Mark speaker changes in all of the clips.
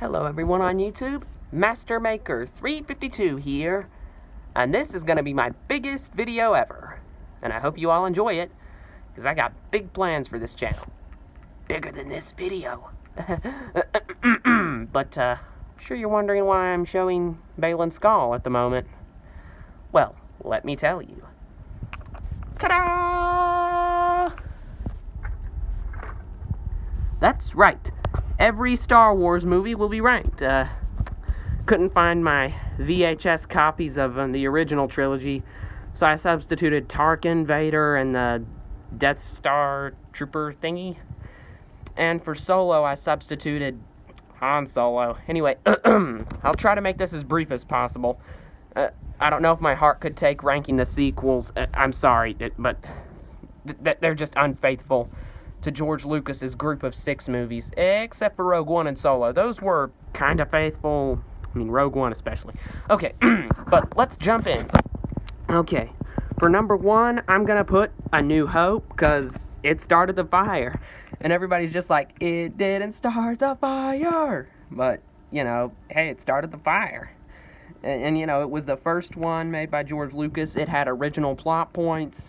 Speaker 1: Hello everyone on YouTube, Master Maker 352 here, and this is going to be my biggest video ever, and I hope you all enjoy it, because I got big plans for this channel, bigger than this video. But I'm sure you're wondering why I'm showing Balin's skull at the moment. Well, let me tell you. Ta-da! That's right. Every Star Wars movie will be ranked. Couldn't find my VHS copies of the original trilogy, so I substituted Tarkin, Vader, and the Death Star Trooper thingy. And for Solo, I substituted Han Solo. Anyway, I'll try to make this as brief as possible. I don't know if my heart could take ranking the sequels. I'm sorry, but they're just unfaithful to George Lucas's group of 6 movies, except for Rogue One and Solo. Those were kind of faithful. I mean, Rogue One especially. Okay, but let's jump in. Okay, for number 1, I'm gonna put A New Hope, because it started the fire. And everybody's just like, it didn't start the fire. But, you know, hey, it started the fire. And you know, it was the first one made by George Lucas. It had original plot points.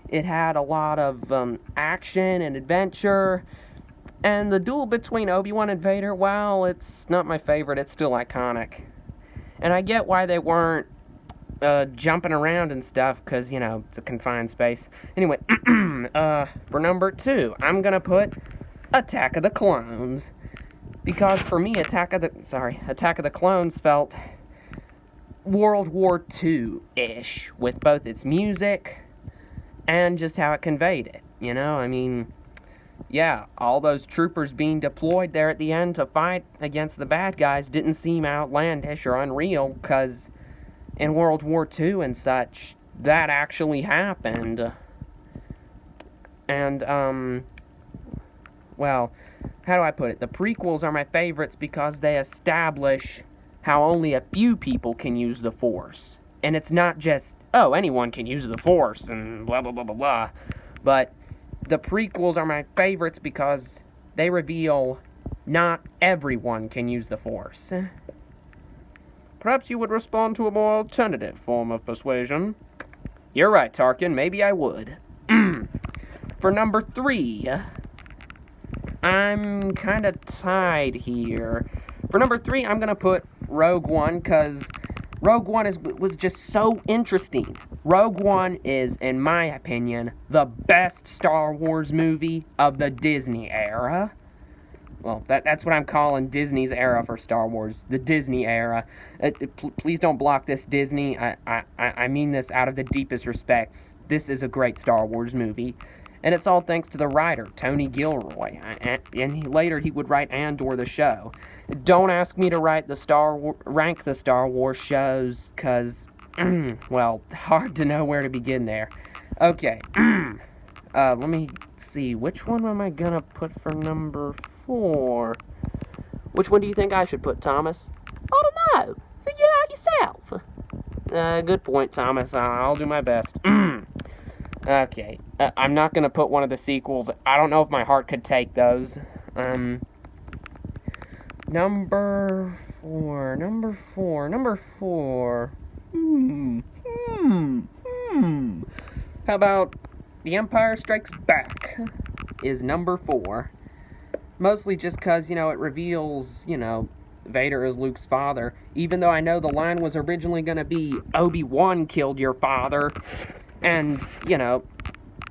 Speaker 1: It had a lot of action and adventure. And the duel between Obi-Wan and Vader, while it's not my favorite, it's still iconic. And I get why they weren't jumping around and stuff, because, you know, it's a confined space. Anyway, for number 2, I'm going to put Attack of the Clones. Because for me, Attack of the Clones felt World War II-ish, with both its music and just how it conveyed it, you know? I mean, yeah, all those troopers being deployed there at the end to fight against the bad guys didn't seem outlandish or unreal, because in World War II and such, that actually happened. And, well, how do I put it? The prequels are my favorites because they establish how only a few people can use the Force. And it's not just, oh, anyone can use the Force and blah, blah, blah, blah, blah. But the prequels are my favorites because they reveal not everyone can use the Force. Perhaps you would respond to a more alternative form of persuasion. You're right, Tarkin, maybe I would. For number 3, I'm kind of tied here. For number 3, I'm going to put Rogue One, because Rogue One was just so interesting. Rogue One is, in my opinion, the best Star Wars movie of the Disney era. Well, that's what I'm calling Disney's era for Star Wars, the Disney era. Please don't block this, Disney. I mean this out of the deepest respects. This is a great Star Wars movie. And it's all thanks to the writer, Tony Gilroy. And later he would write Andor the show. Don't ask me to rank the Star Wars shows, because, well, hard to know where to begin there. Okay, let me see, which one am I gonna put for number 4? Which one do you think I should put, Thomas? I don't know. Figure it out yourself. Good point, Thomas. I'll do my best. Okay, I'm not gonna put one of the sequels. I don't know if my heart could take those. Number 4. How about The Empire Strikes Back is number 4. Mostly just because, you know, it reveals, you know, Vader is Luke's father. Even though I know the line was originally going to be, Obi-Wan killed your father. And, you know,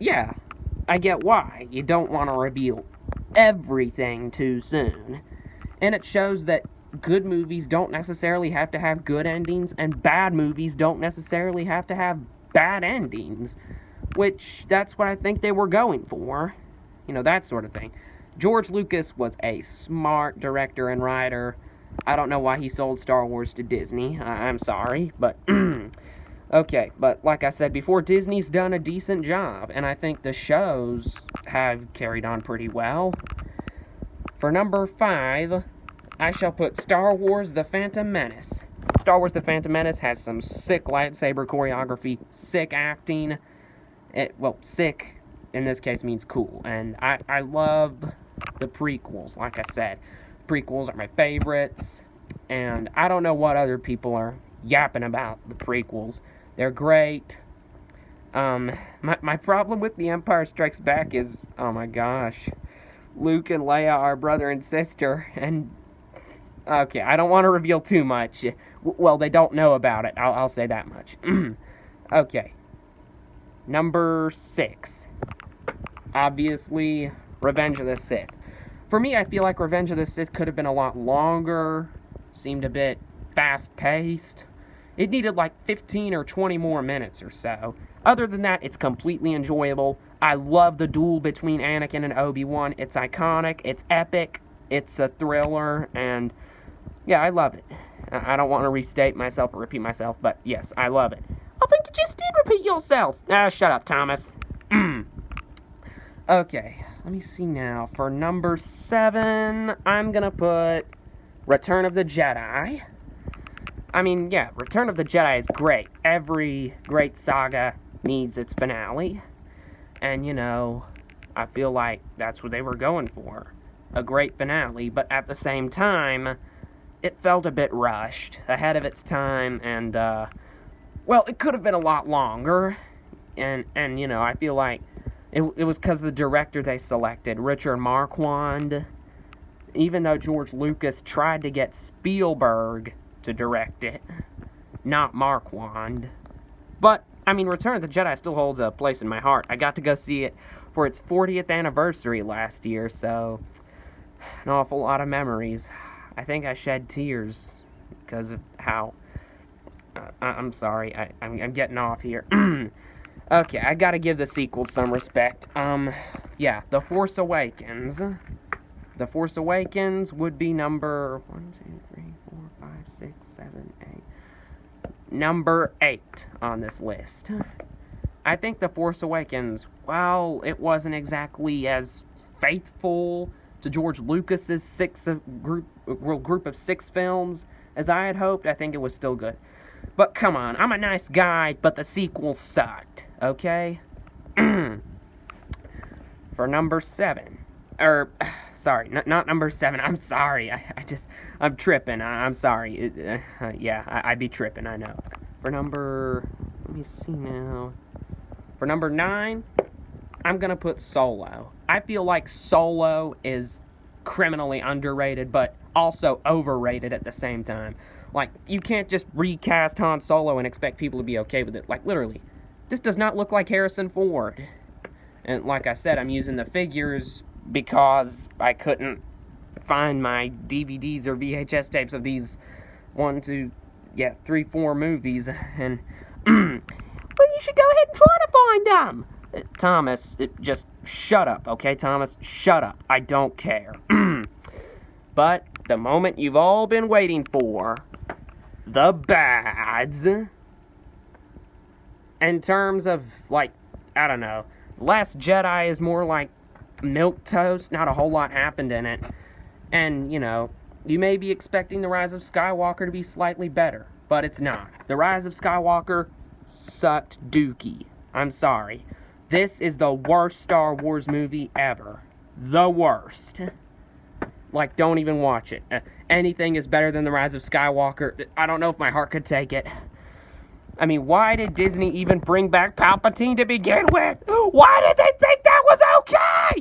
Speaker 1: yeah, I get why. You don't want to reveal everything too soon. And it shows that good movies don't necessarily have to have good endings, and bad movies don't necessarily have to have bad endings. Which, that's what I think they were going for. You know, that sort of thing. George Lucas was a smart director and writer. I don't know why he sold Star Wars to Disney. I'm sorry, but okay, but like I said before, Disney's done a decent job, and I think the shows have carried on pretty well. For number 5, I shall put Star Wars The Phantom Menace. Star Wars The Phantom Menace has some sick lightsaber choreography, sick acting. Well, sick in this case means cool, and I love the prequels, like I said. prequels are my favorites, and I don't know what other people are yapping about the prequels. They're great. My problem with The Empire Strikes Back is, oh my gosh, Luke and Leia are brother and sister, and okay, I don't want to reveal too much. Well, they don't know about it. I'll say that much. Okay. Number 6. Obviously, Revenge of the Sith. For me, I feel like Revenge of the Sith could have been a lot longer. Seemed a bit fast-paced. It needed like 15 or 20 more minutes or so. Other than that, it's completely enjoyable. I love the duel between Anakin and Obi-Wan. It's iconic. It's epic. It's a thriller. And yeah, I love it. I don't want to restate myself or repeat myself, but yes, I love it. I think you just did repeat yourself. Shut up, Thomas. Okay, let me see now. For number 7, I'm gonna put Return of the Jedi. I mean, yeah, Return of the Jedi is great. Every great saga needs its finale. And, you know, I feel like that's what they were going for. A great finale, but at the same time, it felt a bit rushed, ahead of its time, and, well, it could have been a lot longer. And you know, I feel like it was because of the director they selected, Richard Marquand. Even though George Lucas tried to get Spielberg to direct it, not Marquand. But, I mean, Return of the Jedi still holds a place in my heart. I got to go see it for its 40th anniversary last year, so an awful lot of memories. I think I shed tears because of how... I'm sorry, I'm getting off here. Okay, I gotta give the sequel some respect. Yeah, The Force Awakens. The Force Awakens would be number 1, 2, 3, 4, 5, 6, 7, 8. Number 8 on this list. I think The Force Awakens, well, it wasn't exactly as faithful to George Lucas's group of 6 films as I had hoped. I think it was still good. But come on, I'm a nice guy, but the sequel sucked, okay? For number 7, sorry, not number 7, I'm sorry, I'm tripping, I'm sorry, yeah, I'd be tripping, I know. For number, let me see now, for number 9, I'm gonna put Solo. I feel like Solo is criminally underrated, but also overrated at the same time. Like, you can't just recast Han Solo and expect people to be okay with it. Like, literally, this does not look like Harrison Ford. And like I said, I'm using the figures because I couldn't find my DVDs or VHS tapes of these 1, 2, 3, 4 movies. And, well, you should go ahead and try to find them. Thomas, just shut up, okay, Thomas? Shut up. I don't care. But the moment you've all been waiting for, the bads. In terms of, like, I don't know, Last Jedi is more like milquetoast, not a whole lot happened in it. And, you know, you may be expecting The Rise of Skywalker to be slightly better, but it's not. The Rise of Skywalker sucked dookie. I'm sorry. This is the worst Star Wars movie ever. The worst. Like, don't even watch it. Anything is better than The Rise of Skywalker. I don't know if my heart could take it. I mean, why did Disney even bring back Palpatine to begin with? Why did they think that was okay?